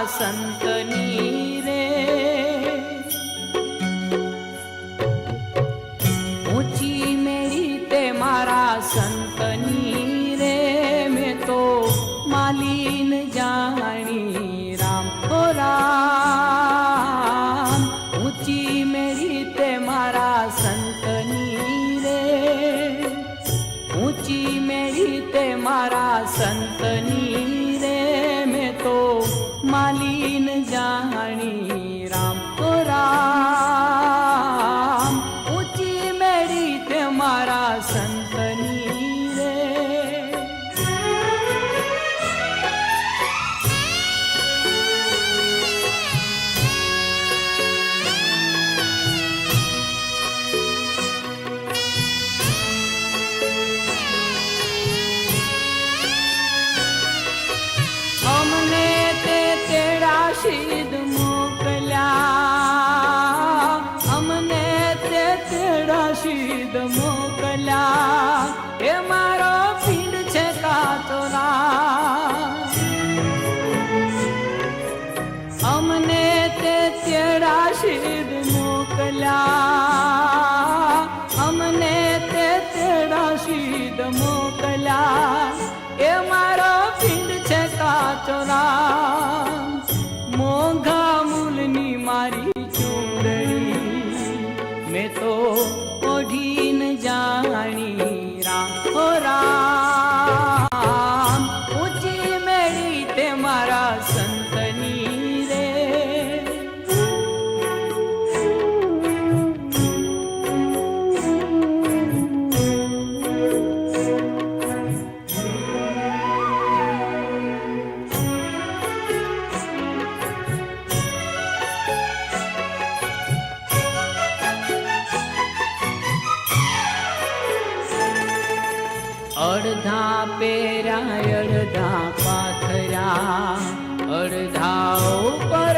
સંતની રે ઊંચી મેરી તે મારા સંતની રે મેં તો માલીન જાણી રામ ઓ રામ ઊંચી મેરી તે મારા સંતની રે ઊંચી મેરી તે મારા સંતની રે મેં તો માલીન જાણી રામ ઓ રામ ઊંચી મેળી તે મારા સંતની રે અમને શીદ મોકલ્યા અમને તે તેડા શીદ મોકલ્યા એ મારો પીંડ છે કાચોરા અમને તે તેડા શીદ મોકલ્યા અમને તે તેડા શીદ મોકલ્યા એ મારો પીંડ છે કાચોરા મોંઘા મૂલની મારી ચૂંદડી મેં તો ઓઢીન જાણી રામ હો રામ ઊંચી મેળી તે મારા સંતની રે અડધા પેરા અડધા પાથરા અડધા ઉપર